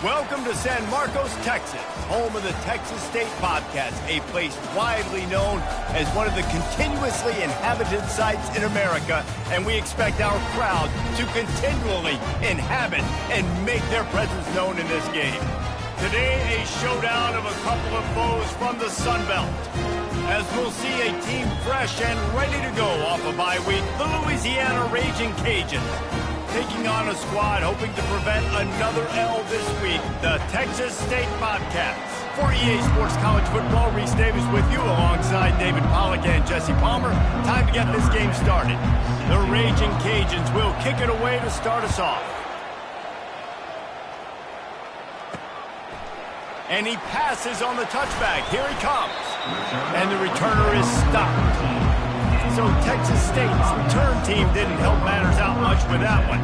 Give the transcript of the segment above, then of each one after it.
Welcome to San Marcos, Texas, home of the Texas State Bobcats, a place widely known as one of the continuously inhabited sites in America, and we expect our crowd to continually inhabit and make their presence known in this game. Today, a showdown of a couple of foes from the Sun Belt, as we'll see a team fresh and ready to go off a bye week, the Louisiana Raging Cajuns, taking on a squad hoping to prevent another L this week, the Texas State Bobcats. For EA Sports College Football, Reese Davis with you alongside David Pollack and Jesse Palmer. Time to get this game started. The Raging Cajuns will kick it away to start us off. And he passes on the touchback. Here he comes. And the returner is stopped. So Texas State's return team didn't help matters out much with that one.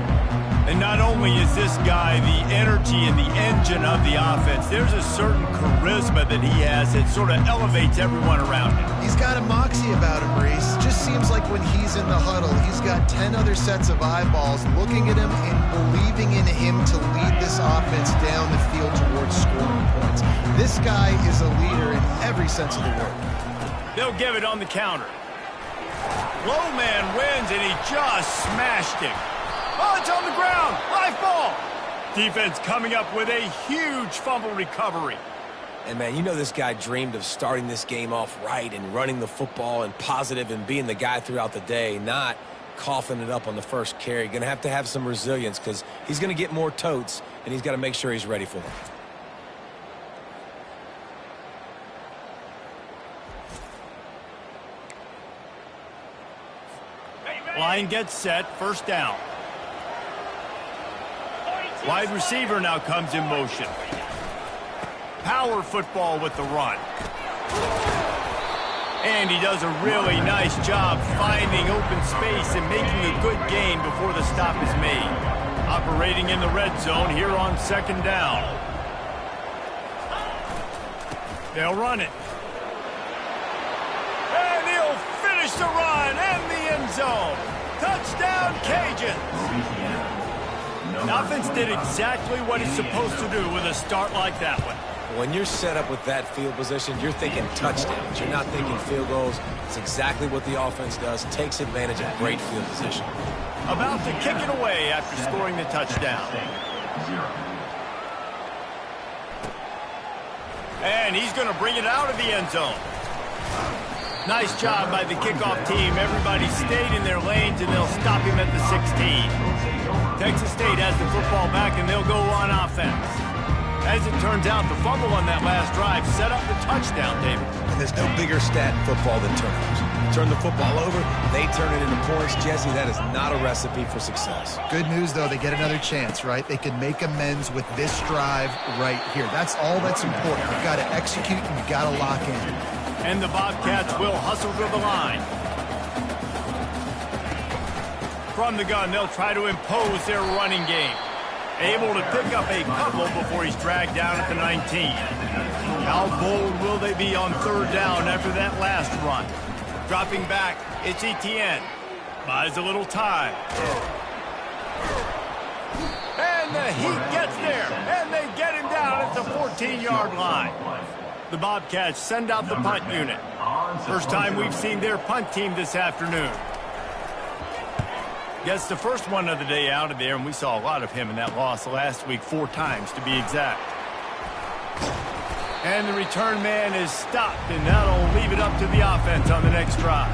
And not only is this guy the energy and the engine of the offense, there's a certain charisma that he has that sort of elevates everyone around him. He's got a moxie about him, Reese. Just seems like when he's in the huddle, he's got 10 other sets of eyeballs looking at him and believing in him to lead this offense down the field towards scoring points. This guy is a leader in every sense of the word. They'll give it on the counter. Low man wins, and he just smashed him. Oh, it's on the ground. Live ball. Defense coming up with a huge fumble recovery. And, man, you know this guy dreamed of starting this game off right and running the football and positive and being the guy throughout the day, not coughing it up on the first carry. Going to have some resilience because he's going to get more totes, and he's got to make sure he's ready for them. Line gets set, first down. Wide receiver now comes in motion. Power football with the run. And he does a really nice job finding open space and making a good gain before the stop is made. Operating in the red zone here on second down. They'll run it. And he'll finish the run and the end zone. Touchdown, Cajuns. The offense did exactly what it's supposed to do with a start like that one. When you're set up with that field position, you're thinking touchdowns. You're not thinking field goals. It's exactly what the offense does. Takes advantage of great field position. About to kick it away after scoring the touchdown. And he's going to bring it out of the end zone. Nice job by the kickoff team. Everybody stayed in their lanes, and they'll stop him at the 16. Texas State has the football back, and they'll go on offense. As it turns out, the fumble on that last drive set up the touchdown, David. And there's no bigger stat in football than turnovers. Turn the football over, they turn it into points. Jesse, that is not a recipe for success. Good news, though, they get another chance, right? They can make amends with this drive right here. That's all that's important. You've got to execute, and you've got to lock in. And the Bobcats will hustle to the line. From the gun, they'll try to impose their running game. Able to pick up a couple before he's dragged down at the 19. How bold will they be on third down after that last run? Dropping back, it's Etienne. Buys a little time. And the heat gets there, and they get him down at the 14-yard line. The Bobcats send out the punt unit. First time we've seen their punt team this afternoon. Gets the first one of the day out of there, and we saw a lot of him in that loss last week, 4 times to be exact. And the return man is stopped, and that'll leave it up to the offense on the next drive.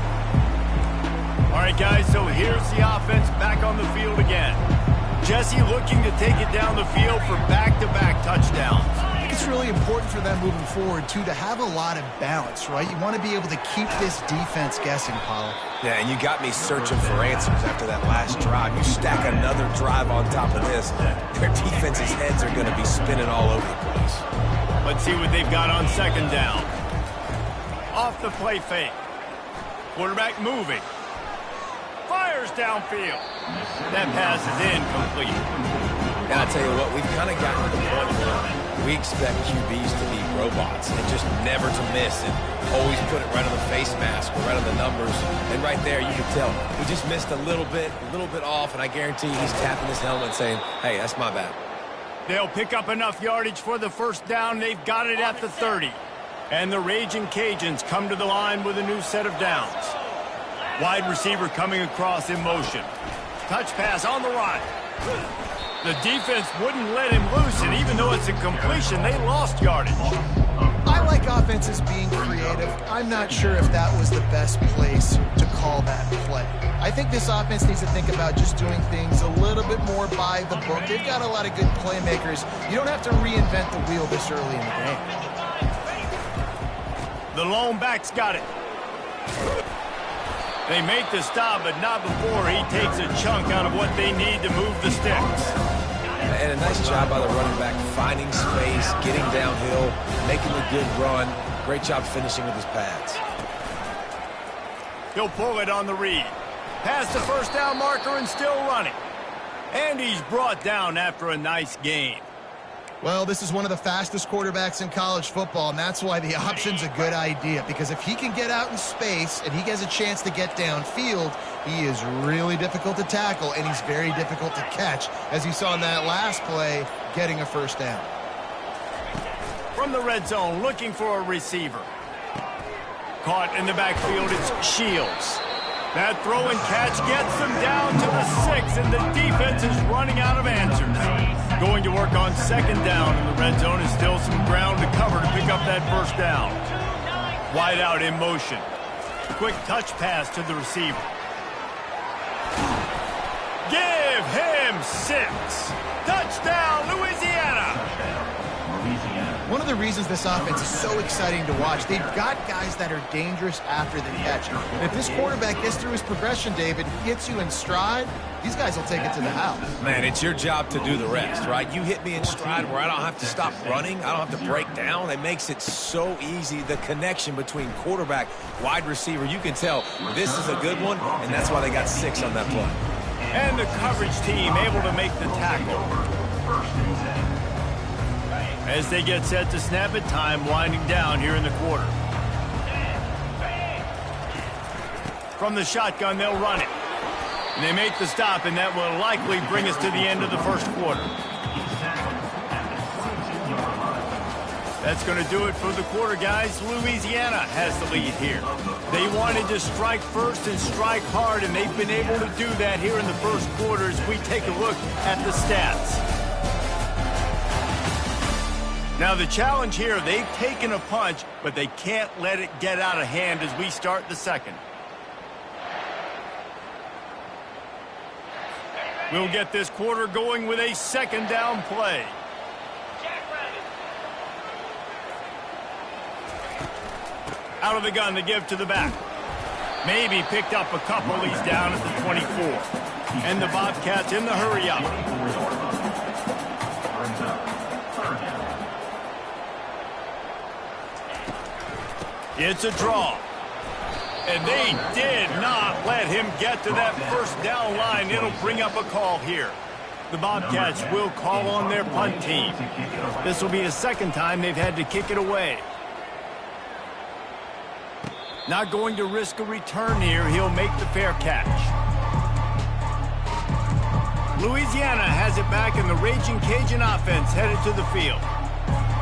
All right, guys, so here's the offense back on the field again. Jesse looking to take it down the field for back-to-back touchdowns. I think it's really important for them moving forward, too, to have a lot of balance, right? You want to be able to keep this defense guessing, Paulo. Yeah, and you got me searching for answers after that last drive. You stack another drive on top of this, their defense's heads are going to be spinning all over the place. Let's see what they've got on second down. Off the play fake. Quarterback moving. Fires downfield. That pass is incomplete. And I tell you what, we've kind of gotten to the point where we expect QBs to be robots and just never to miss and always put it right on the face mask or right on the numbers. And right there, you can tell we just missed a little bit off, and I guarantee you he's tapping his helmet saying, hey, that's my bad. They'll pick up enough yardage for the first down. They've got it at the 30. And the Raging Cajuns come to the line with a new set of downs. Wide receiver coming across in motion. Touch pass on the run. The defense wouldn't let him loose, and even though it's a completion, they lost yardage. I like offenses being creative. I'm not sure if that was the best place to call that play. I think this offense needs to think about just doing things a little bit more by the book. They've got a lot of good playmakers. You don't have to reinvent the wheel this early in the game. The lone back's got it. They make the stop, but not before he takes a chunk out of what they need to move the sticks. And a nice job by the running back, finding space, getting downhill, making a good run. Great job finishing with his pads. He'll pull it on the read. Past the first down marker and still running. And he's brought down after a nice gain. Well, this is one of the fastest quarterbacks in college football, and that's why the option's a good idea. Because if he can get out in space and he has a chance to get downfield, he is really difficult to tackle, and he's very difficult to catch, as you saw in that last play, getting a first down. From the red zone, looking for a receiver. Caught in the backfield, it's Shields. That throw and catch gets them down to the 6, and the defense is running out of answers. Going to work on second down in the red zone is still some ground to cover to pick up that first down. Wide out in motion. Quick touch pass to the receiver. Give him 6. Touchdown, Louisiana. One of the reasons this offense is so exciting to watch, they've got guys that are dangerous after the catch. And if this quarterback gets through his progression, David, hits you in stride, these guys will take it to the house. Man, it's your job to do the rest, right? You hit me in stride where I don't have to stop running. I don't have to break down. It makes it so easy. The connection between quarterback, wide receiver, you can tell this is a good one, and that's why they got 6 on that play. And the coverage team able to make the tackle. As they get set to snap it, time winding down here in the quarter. From the shotgun, they'll run it. And they make the stop, and that will likely bring us to the end of the first quarter. That's going to do it for the quarter, guys. Louisiana has the lead here. They wanted to strike first and strike hard, and they've been able to do that here in the first quarter as we take a look at the stats. Now the challenge here, they've taken a punch, but they can't let it get out of hand as we start the second. We'll get this quarter going with a second down play. Out of the gun to give to the back. Maybe picked up a couple. He's down at the 24. And the Bobcats in the hurry up. It's a draw. And they did not let him get to that first down line. It'll bring up a call here. The Bobcats will call on their punt team. This will be the second time they've had to kick it away. Not going to risk a return here. He'll make the fair catch. Louisiana has it back, and the Raging Cajun offense headed to the field.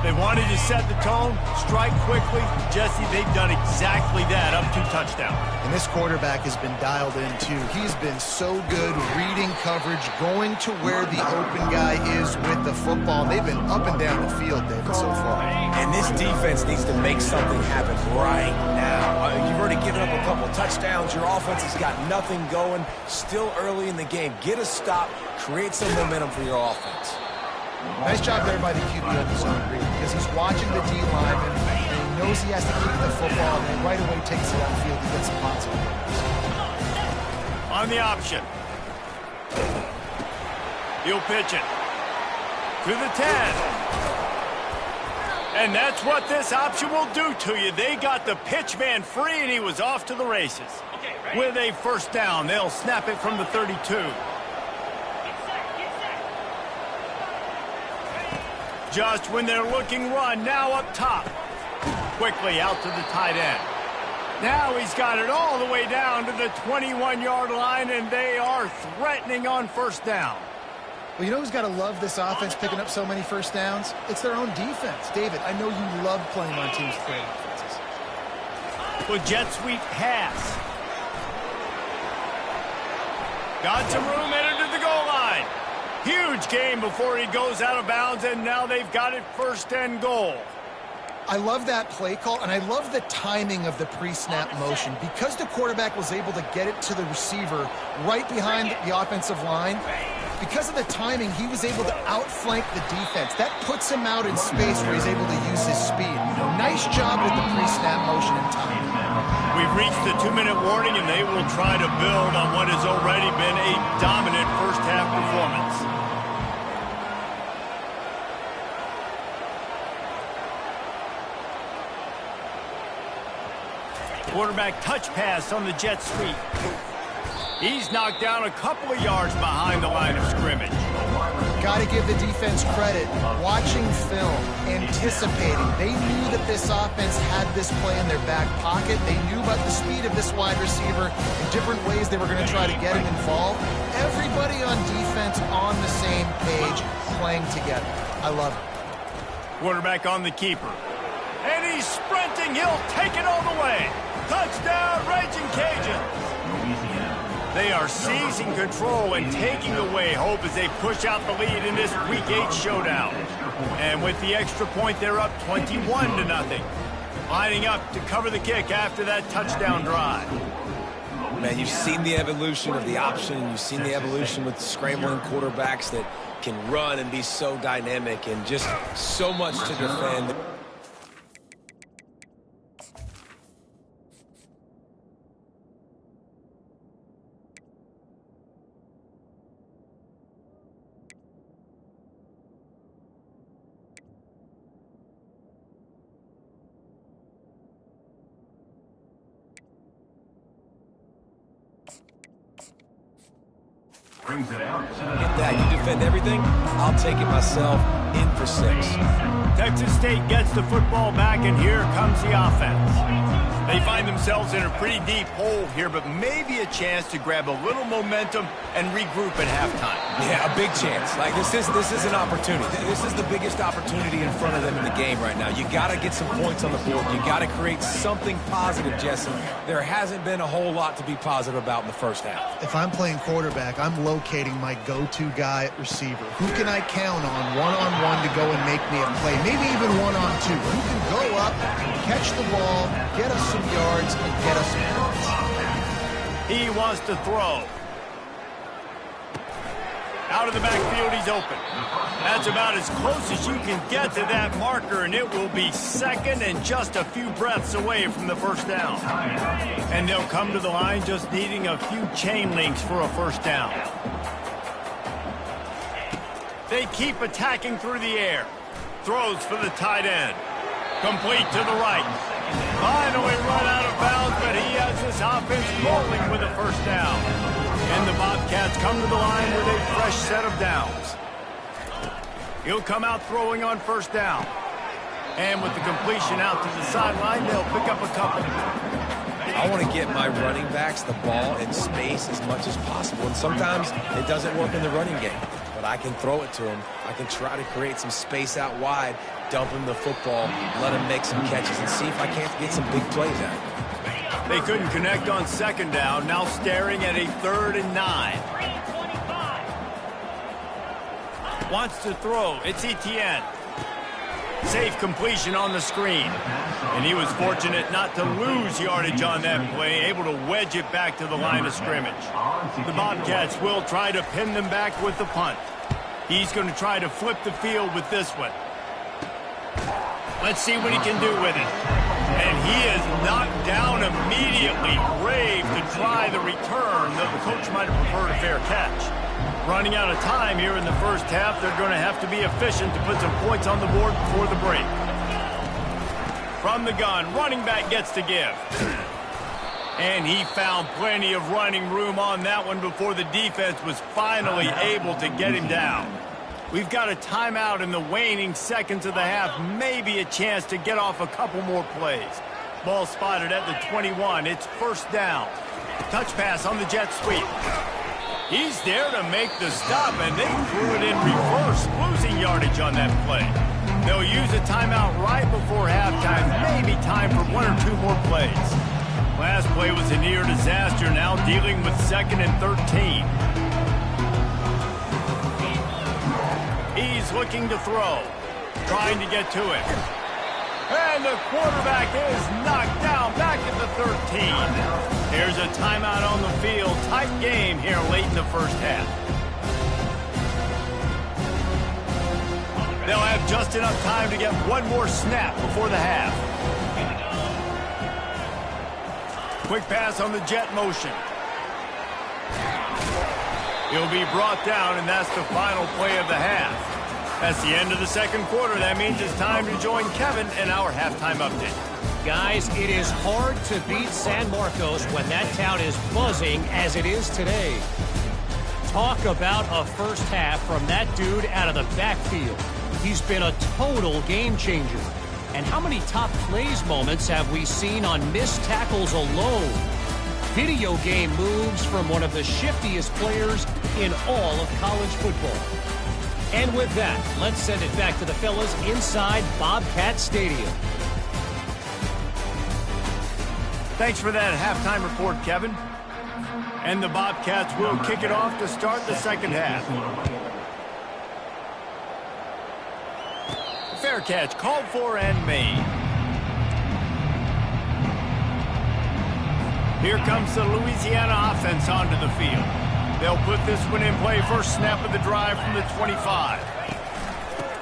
They wanted to set the tone, strike quickly. Jesse, they've done exactly that, up to touchdown. And this quarterback has been dialed in, too. He's been so good reading coverage, going to where the open guy is with the football. They've been up and down the field, David, so far. And this defense needs to make something happen right now. You've already given up a couple touchdowns. Your offense has got nothing going. Still early in the game. Get a stop. Create some momentum for your offense. Nice job there by the QB of the zone read, because he's watching the D lineman, and he knows he has to keep the football, and right away takes it upfield to get some positive points. On the option. He'll pitch it. To the 10. And that's what this option will do to you. They got the pitch man free, and he was off to the races. With a first down, they'll snap it from the 32. Just when they're looking run, now up top. Quickly out to the tight end. Now he's got it all the way down to the 21-yard line, and they are threatening on first down. Well, you know who's got to love this offense picking up so many first downs? It's their own defense. David, I know you love playing on teams with great offenses. With jet sweep pass. Got some room headed to the goal line. Huge gain before he goes out of bounds, and now they've got it 1st and goal. I love that play call, and I love the timing of the pre-snap motion. Because the quarterback was able to get it to the receiver right behind the offensive line, because of the timing, he was able to outflank the defense. That puts him out in space where he's able to use his speed. Nice job with the pre-snap motion and timing. We've reached the 2-minute warning, and they will try to build on what has already been a dominant first-half performance. Quarterback touch pass on the jet sweep. He's knocked down a couple of yards behind the line of scrimmage. Got to give the defense credit. Watching film, anticipating. They knew that this offense had this play in their back pocket. They knew about the speed of this wide receiver and different ways they were going to try to get him involved. Everybody on defense on the same page, playing together. I love it. Quarterback on the keeper. And he's sprinting. He'll take it all the way. Touchdown, Raging Cajuns. They are seizing control and taking away hope as they push out the lead in this Week 8 showdown. And with the extra point, they're up 21-0. Lining up to cover the kick after that touchdown drive. Man, you've seen the evolution of the option. You've seen the evolution with scrambling quarterbacks that can run and be so dynamic and just so much to defend. Brings it out. Get that. You defend everything, I'll take it myself. In for 6. Texas State gets the football back, and here comes the offense. They find themselves in a pretty deep hole here, but maybe a chance to grab a little momentum and regroup at halftime. Yeah, a big chance. Like, this is an opportunity. This is the biggest opportunity in front of them in the game right now. You got to get some points on the board. You got to create something positive, Jesse. There hasn't been a whole lot to be positive about in the first half. If I'm playing quarterback, I'm locating my go-to guy at receiver. Who can I count on one-on-one to go and make me a play? Maybe even one-on-two. Who can go up, catch the ball, get us some yards, and get us some points. He wants to throw. Out of the backfield, he's open. That's about as close as you can get to that marker, and it will be 2nd and just a few breaths away from the first down. And they'll come to the line just needing a few chain links for a first down. They keep attacking through the air. Throws for the tight end. Complete to the right. Finally run out of bounds, but he has this offense rolling with a first down. And the Bobcats come to the line with a fresh set of downs. He'll come out throwing on first down. And with the completion out to the sideline, they'll pick up a couple. I want to get my running backs the ball in space as much as possible. And sometimes it doesn't work in the running game. But I can throw it to him. I can try to create some space out wide, dump him the football, let him make some catches, and see if I can't get some big plays out of him. They couldn't connect on 2nd down, now staring at a 3rd and 9. Wants to throw. It's Etienne. Safe completion on the screen. And he was fortunate not to lose yardage on that play, able to wedge it back to the line of scrimmage. The Bobcats will try to pin them back with the punt. He's going to try to flip the field with this one. Let's see what he can do with it. And he is knocked down immediately. Brave to try the return, though the coach might have preferred a fair catch. Running out of time here in the first half, they're going to have to be efficient to put some points on the board before the break. From the gun, running back gets to give. And he found plenty of running room on that one before the defense was finally able to get him down. We've got a timeout in the waning seconds of the half. Maybe a chance to get off a couple more plays. Ball spotted at the 21. It's first down. Touch pass on the jet sweep. He's there to make the stop, and they threw it in reverse, losing yardage on that play. They'll use a timeout right before halftime, maybe time for 1 or 2 more plays. Last play was a near disaster, now dealing with 2nd and 13. He's looking to throw, trying to get to it. And the quarterback is knocked down back at the 13. There's a timeout on the field. Tight game here late in the first half. They'll have just enough time to get one more snap before the half. Quick pass on the jet motion. He'll be brought down, and that's the final play of the half. That's the end of the second quarter. That means it's time to join Kevin in our halftime update. Guys, it is hard to beat San Marcos when that town is buzzing as it is today. Talk about a first half from that dude out of the backfield. He's been a total game changer. And how many top plays moments have we seen on missed tackles alone? Video game moves from one of the shiftiest players in all of college football. And with that, let's send it back to the fellas inside Bobcat Stadium. Thanks for that halftime report, Kevin. And the Bobcats will kick it off to start the second half. Fair catch, called for and made. Here comes the Louisiana offense onto the field. They'll put this one in play. First snap of the drive from the 25.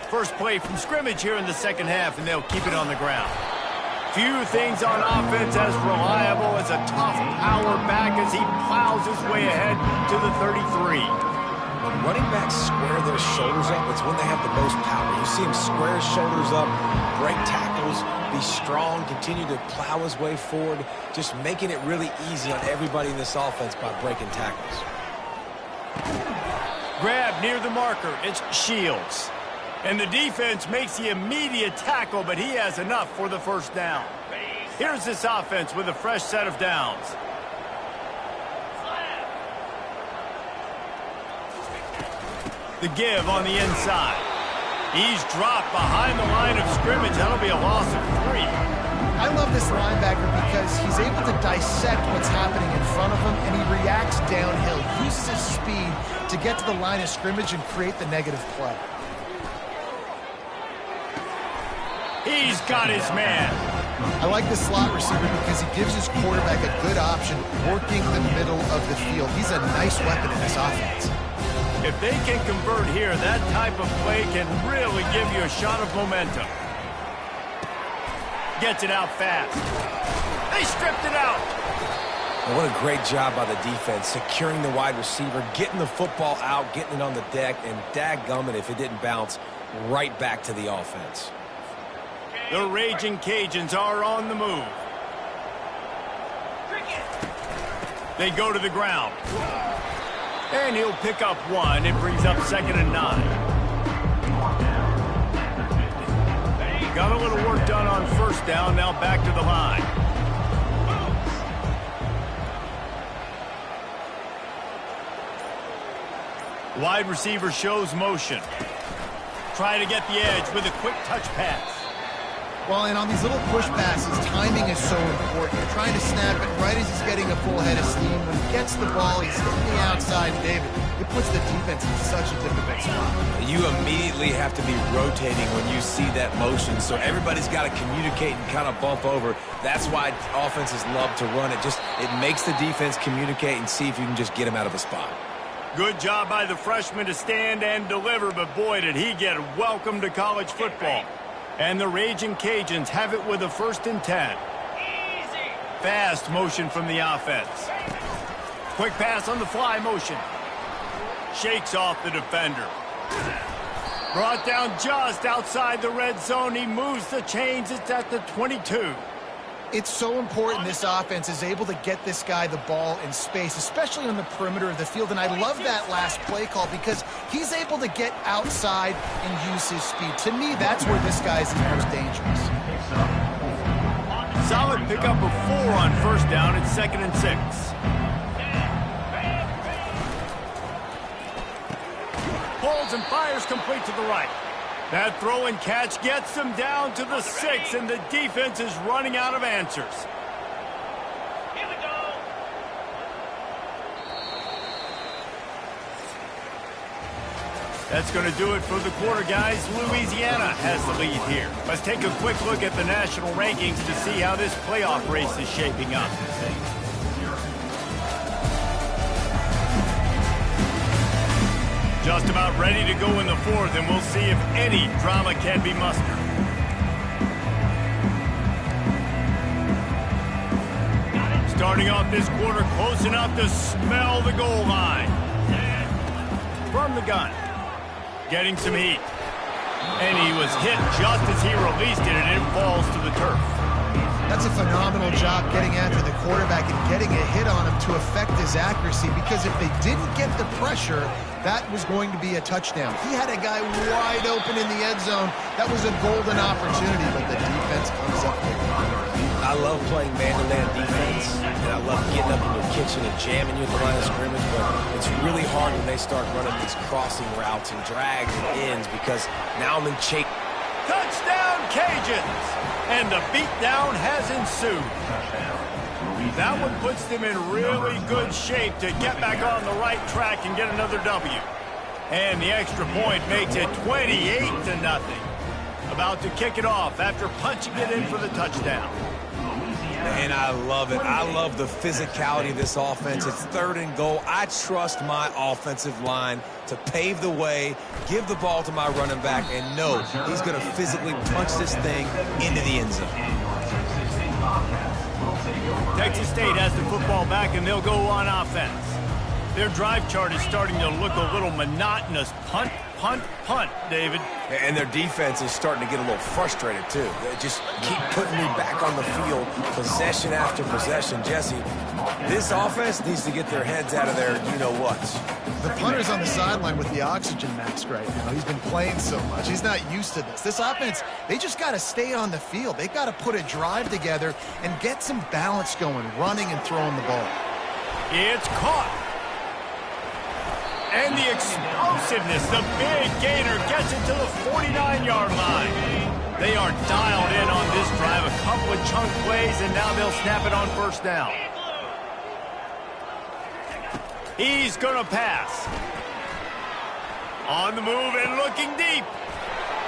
First play from scrimmage here in the second half, and they'll keep it on the ground. Few things on offense as reliable as a tough power back as he plows his way ahead to the 33. When running backs square their shoulders up, it's when they have the most power. You see him square his shoulders up, break tackles, be strong, continue to plow his way forward, just making it really easy on everybody in this offense by breaking tackles. Grab near the marker. It's Shields. And the defense makes the immediate tackle, but he has enough for the first down. Here's this offense with a fresh set of downs. The give on the inside. He's dropped behind the line of scrimmage. That'll be a loss of 3. I love this linebacker because he's able to dissect what's happening in front of him, and he reacts downhill, uses his speed to get to the line of scrimmage and create the negative play. He's got his man. I like the slot receiver because he gives his quarterback a good option working the middle of the field. He's a nice weapon in this offense. If they can convert here, that type of play can really give you a shot of momentum. Gets it out fast. They stripped it out. Well, what a great job by the defense, securing the wide receiver, getting the football out, getting it on the deck, and dadgummit if it didn't bounce right back to the offense. The Raging Cajuns are on the move. They go to the ground. And he'll pick up 1. It brings up 2nd and 9. Got a little work done on first down. Now back to the line. Wide receiver shows motion. Try to get the edge with a quick touch pass. Well, and on these little push passes, timing is so important. You're trying to snap it right as he's getting a full head of steam. When he gets the ball, he's hitting the outside, David. It puts the defense in such a difficult spot. You immediately have to be rotating when you see that motion, so everybody's got to communicate and kind of bump over. That's why offenses love to run it. It makes the defense communicate and see if you can just get him out of the spot. Good job by the freshman to stand and deliver, but boy, did he get welcome to college football. And the Raging Cajuns have it with a 1st and 10. Fast motion from the offense. Quick pass on the fly motion. Shakes off the defender. Brought down just outside the red zone. He moves the chains. It's at the 22. It's so important this offense is able to get this guy the ball in space, especially on the perimeter of the field. And I love that last play call because he's able to get outside and use his speed. To me, that's where this guy is the most dangerous. Solid pickup of 4 on first down. It's 2nd and 6. pulls and fires complete to the right. That throw and catch gets them down to the 6, and the defense is running out of answers. Here we go. That's going to do it for the quarter, guys. Louisiana has the lead here. Let's take a quick look at the national rankings to see how this playoff race is shaping up. Just about ready to go in the 4th, and we'll see if any drama can be mustered. Starting off this quarter close enough to smell the goal line. From the gun. Getting some heat. And he was hit just as he released it, and it falls to the turf. That's a phenomenal job getting after the quarterback and getting a hit on him to affect his accuracy, because if they didn't get the pressure, that was going to be a touchdown. He had a guy wide open in the end zone. That was a golden opportunity, but the defense comes up with it. I love playing man-to-man defense, and I love getting up in your kitchen and jamming you at the line of scrimmage, but it's really hard when they start running these crossing routes and drags and ends, because now I'm in chase. Touchdown, Cajuns! And the beatdown has ensued. That one puts them in really good shape to get back on the right track and get another W. And the extra point makes it 28-0. About to kick it off after punching it in for the touchdown. And I love it. I love the physicality of this offense. It's 3rd and goal. I trust my offensive line to pave the way, give the ball to my running back, and know he's going to physically punch this thing into the end zone. Texas State has the football back, and they'll go on offense. Their drive chart is starting to look a little monotonous. Punt, punt, punt, David. And their defense is starting to get a little frustrated, too. They just keep putting me back on the field, possession after possession. Jesse, this offense needs to get their heads out of their you-know-whats. The punter's on the sideline with the oxygen mask right now. He's been playing so much. He's not used to this. This offense, they just got to stay on the field. They've got to put a drive together and get some balance going, running and throwing the ball. It's caught. And the explosiveness, the big gainer gets it to the 49-yard line. They are dialed in on this drive, a couple of chunk plays, and now they'll snap it on 1st down. He's going to pass. On the move and looking deep.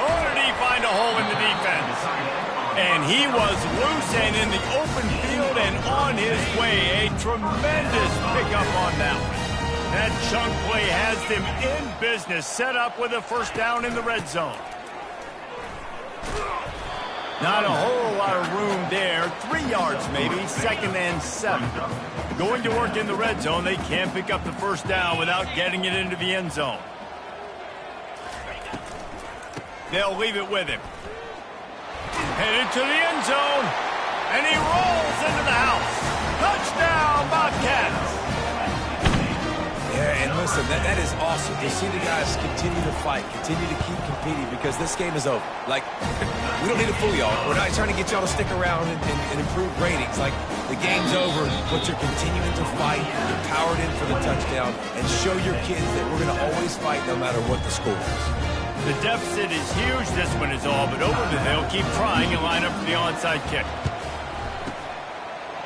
Oh, did he find a hole in the defense? And he was loose and in the open field and on his way. A tremendous pickup on that one. That chunk play has them in business, set up with a 1st down in the red zone. Not a whole lot of room there. 3 yards maybe, 2nd and 7. Going to work in the red zone, they can't pick up the 1st down without getting it into the end zone. They'll leave it with him. Headed to the end zone, and he rolls into the house. Touchdown, Bobcats! Yeah, and listen, that is awesome to see the guys continue to fight, continue to keep competing, because this game is over. Like, we don't need to fool y'all. We're not trying to get y'all to stick around and improve ratings. Like, the game's over, but you're continuing to fight. You're powered in for the touchdown, and show your kids that we're going to always fight no matter what the score is. The deficit is huge. This one is all but over, but they'll keep trying and line up for the onside kick.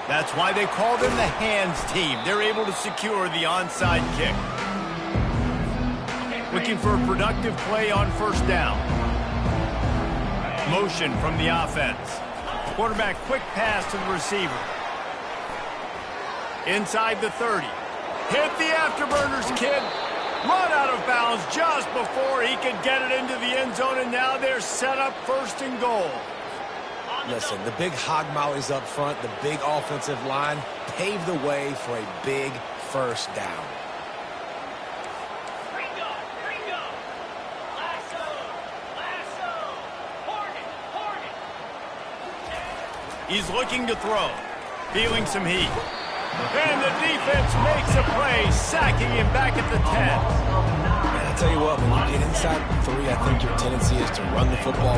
That's why they call them the hands team. They're able to secure the onside kick. Looking for a productive play on 1st down. Motion from the offense. Quarterback quick pass to the receiver. Inside the 30. Hit the afterburners, kid. Run out of bounds just before he could get it into the end zone, and now they're set up 1st and goal. Listen, the big hog mollies up front, the big offensive line paved the way for a big 1st down. Ringo. Lasso. Hornet. He's looking to throw. Feeling some heat. And the defense makes a play, sacking him back at the 10. I'll tell you what, when you get inside 3, I think your tendency is to run the football.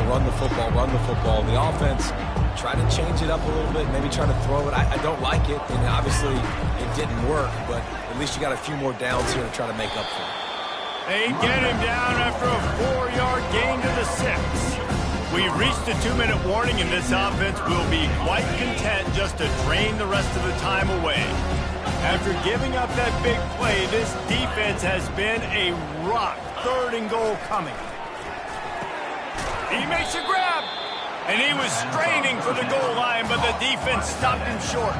The offense, try to change it up a little bit, maybe try to throw it. I don't like it, and obviously it didn't work, but at least you got a few more downs here to try to make up for it. They get him down after a 4-yard gain to the 6. We've reached the 2-minute warning, and this offense will be quite content just to drain the rest of the time away. After giving up that big play, this defense has been a rock. 3rd and goal coming. He makes a grab, and he was straining for the goal line, but the defense stopped him short.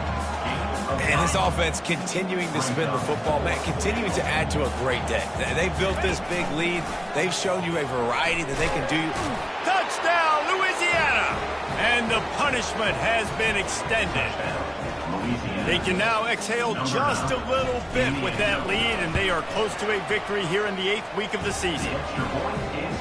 And this offense continuing to spin the football, man, continuing to add to a great day. They built this big lead. They've shown you a variety that they can do. Touchdown, Louisiana! And the punishment has been extended. They can now exhale just a little bit with that lead, and they are close to a victory here in the 8th week of the season.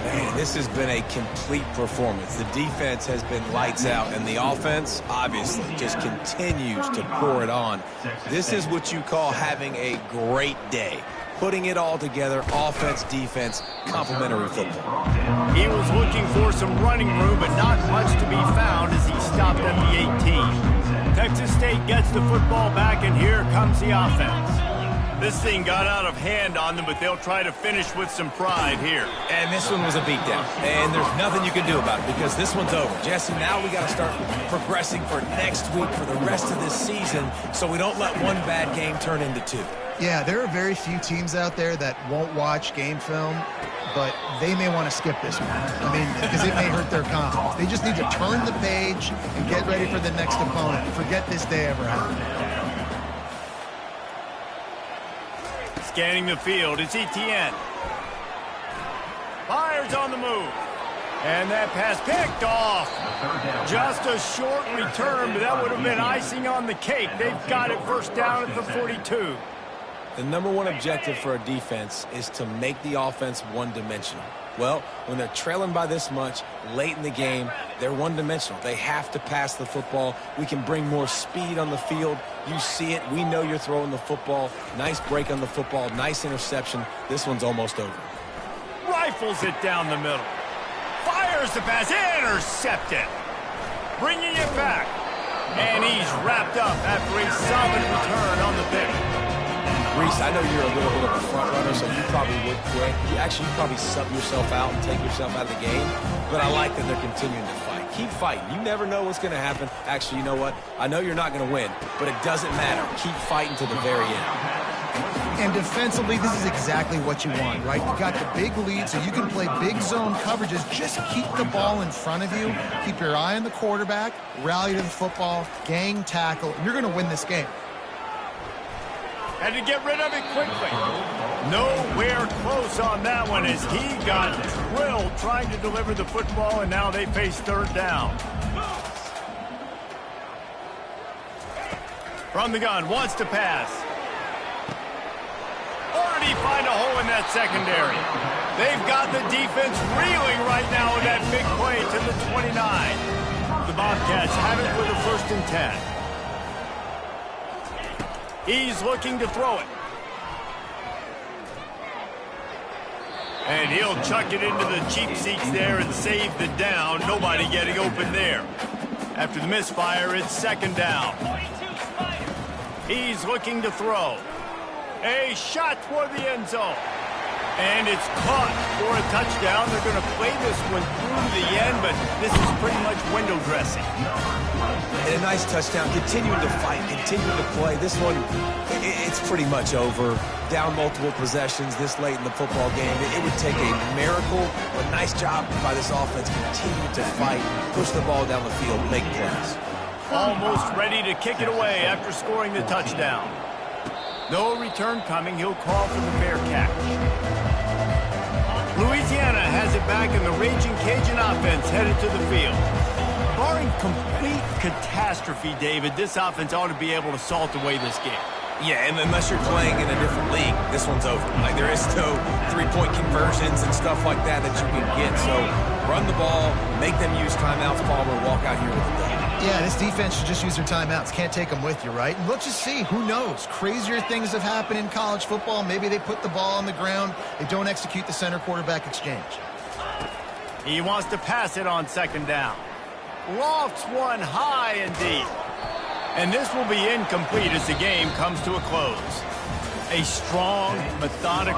Man, this has been a complete performance. The defense has been lights out, and the offense, obviously, just continues to pour it on. This is what you call having a great day. Putting it all together, offense, defense, complementary football. He was looking for some running room, but not much to be found as he stopped at the 18. Texas State gets the football back, and here comes the offense. This thing got out of hand on them, but they'll try to finish with some pride here. And this one was a beatdown, and there's nothing you can do about it because this one's over. Jesse, now we got to start progressing for next week for the rest of this season so we don't let one bad game turn into 2. Yeah, there are very few teams out there that won't watch game film, but they may want to skip this one. I mean, because it may hurt their confidence. They just need to turn the page and get ready for the next opponent. Forget this day ever happened. Scanning the field, it's Etienne. Fires on the move. And that pass picked off. Just a short return, but that would have been icing on the cake. They've got it first down at the 42. The number one objective for a defense is to make the offense one-dimensional. Well, when they're trailing by this much late in the game, they're one-dimensional. They have to pass the football. We can bring more speed on the field. You see it. We know you're throwing the football. Nice break on the football. Nice interception. This one's almost over. Rifles it down the middle. Fires the pass. Intercepted. Bringing it back. And he's wrapped up after a solid return on the pick. Reese, I know you're a little bit of a front runner, so you probably would quit. You probably sub yourself out and take yourself out of the game. But I like that they're continuing to fight. Keep fighting. You never know what's going to happen. Actually, you know what? I know you're not going to win, but it doesn't matter. Keep fighting to the very end. And defensively, this is exactly what you want, right? You got the big lead, so you can play big zone coverages. Just keep the ball in front of you. Keep your eye on the quarterback. Rally to the football. Gang tackle. You're going to win this game. Had to get rid of it quickly. Nowhere close on that one as he got drilled trying to deliver the football, and now they face 3rd down. From the gun, wants to pass. Already find a hole in that secondary. They've got the defense reeling right now with that big play to the 29. The Bobcats have it for the 1st and 10. He's looking to throw it. And he'll chuck it into the cheap seats there and save the down. Nobody getting open there. After the misfire, it's 2nd down. He's looking to throw. A shot toward the end zone. And it's caught for a touchdown. They're going to play this one through the end, but this is pretty much window dressing. And a nice touchdown, continuing to fight, continuing to play. This one, it's pretty much over. Down multiple possessions this late in the football game. It would take a miracle, but nice job by this offense. Continue to fight, push the ball down the field, make plays. Almost ready to kick it away after scoring the touchdown. No return coming. He'll call for the fair catch. Louisiana has it back, and the Raging Cajun offense headed to the field. Barring complete catastrophe, David, this offense ought to be able to salt away this game. Yeah, and unless you're playing in a different league, this one's over. Like, there is no three-point conversions and stuff like that you can get. So run the ball, make them use timeouts, Palmer, walk out here with the ball. Yeah, this defense should just use their timeouts. Can't take them with you, right? And let's just see. Who knows? Crazier things have happened in college football. Maybe they put the ball on the ground. They don't execute the center quarterback exchange. He wants to pass it on 2nd down. Lofts one high and deep. And this will be incomplete as the game comes to a close. A strong, methodical